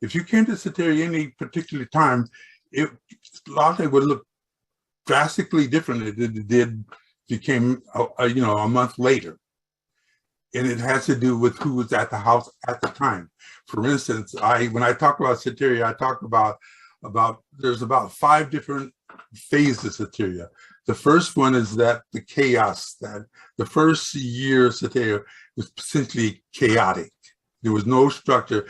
if you came to Soteria any particular time, a lot of it would look drastically different than it did became a month later. And it has to do with who was at the house at the time. For instance, when I talk about Soteria, I talk about there's about 5 different phases of Soteria. The first one is that the chaos, that the first year of Soteria was essentially chaotic. There was no structure.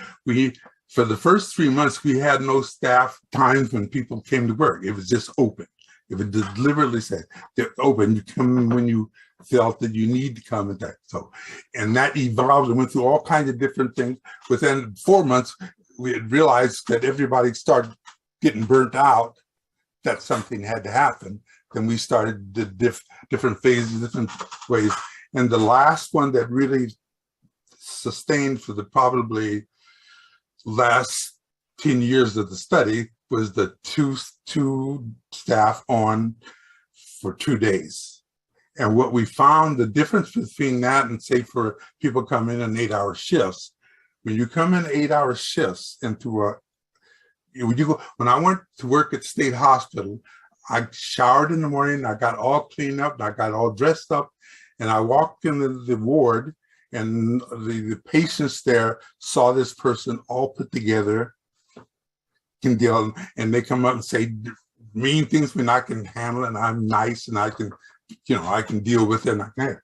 For the first 3 months, we had no staff times when people came to work. It was just open. It would deliberately say, they're open, you come when you felt that you need to come and that. So, and that evolved and went through all kinds of different things. Within 4 months, we had realized that everybody started getting burnt out, that something had to happen. Then we started the different phases, different ways. And the last one that really sustained for the probably last 10 years of the study was the two staff on for 2 days. And what we found, the difference between that and say for people come in 8-hour shifts, when you come in 8-hour shifts into when I went to work at State Hospital, I showered in the morning, I got all cleaned up, I got all dressed up, and I walked into the ward, and the patients there saw this person all put together, can deal, and they come up and say mean things when I can handle it, and I'm nice, and I can, I can deal with it. And I can.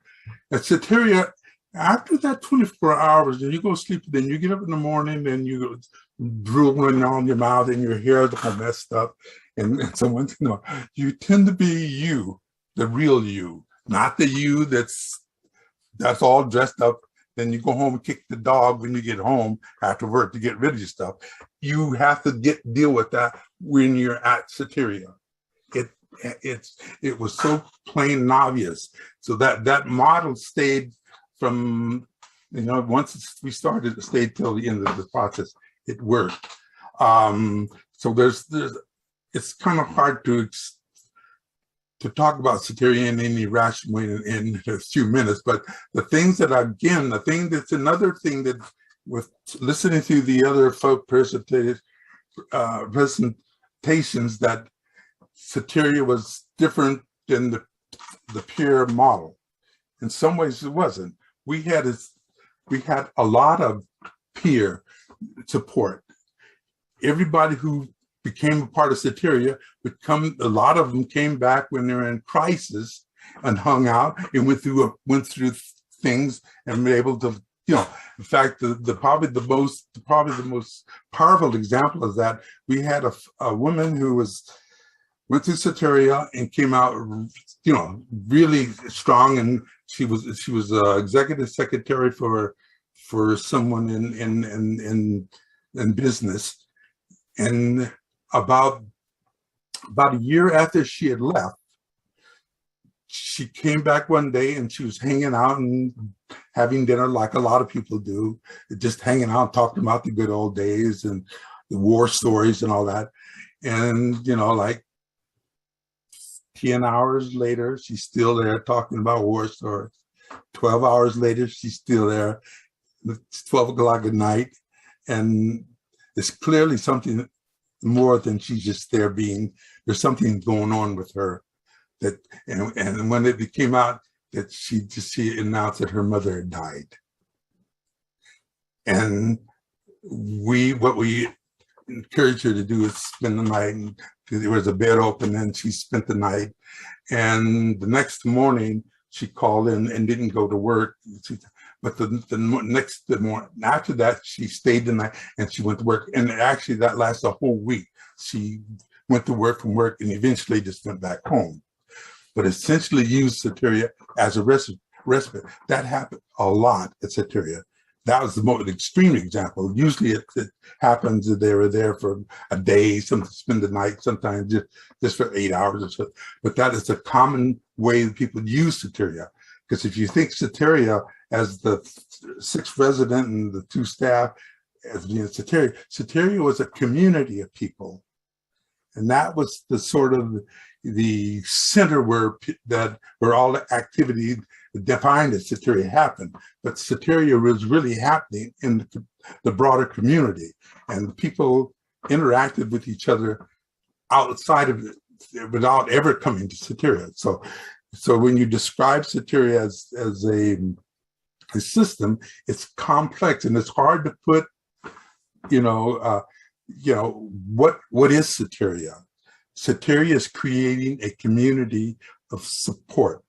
At Soteria, after that 24 hours, and you go sleep, then you get up in the morning, and you go drooling on your mouth, and your hair is all messed up, and someone, you tend to be you, the real you, not the you that's all dressed up. Then you go home and kick the dog when you get home after work to get rid of your stuff. You have to deal with that when you're at Soteria. It was so plain and obvious. So that model stayed from, once we started, it stayed till the end of the process. It worked. So it's kind of hard to talk about Soteria in any rational way in a few minutes, but that's another thing that with listening to the other folk presentations, that Soteria was different than the peer model. In some ways it wasn't. We had a lot of peer support. Everybody who became a part of Soteria a lot of them came back when they were in crisis and hung out and went through things and were able to, in fact, probably the most powerful example of that, we had a woman who went to Soteria and came out, really strong, and she was executive secretary for someone in business. And about a year after she had left, she came back one day and she was hanging out and having dinner like a lot of people do, just hanging out, talking about the good old days and the war stories and all that. And, like 10 hours later, she's still there talking about war stories. 12 hours later, she's still there. It's 12 o'clock at night. And it's clearly something more than she's just there there's something going on with her. And when it came out that she announced that her mother had died. And what we encouraged her to do is spend the night, and there was a bed open, and she spent the night. And the next morning she called in and didn't go to work. But the morning after that, she stayed the night and she went to work. And actually that lasted a whole week. She went to work from work and eventually just went back home. But essentially used Soteria as a respite. That happened a lot at Soteria. That was the most extreme example. Usually it happens that they were there for a day, sometimes spend the night, sometimes just for 8 hours or so. But that is a common way that people use Soteria. Because if you think Soteria as the 6th resident and the 2 staff as being Soteria was a community of people. And that was the sort of the center where all the activity defined as Soteria happened, but Soteria was really happening in the broader community, and the people interacted with each other outside of it without ever coming to Soteria. So when you describe Soteria as a system, it's complex and it's hard to put, what is Soteria? Soteria is creating a community of support.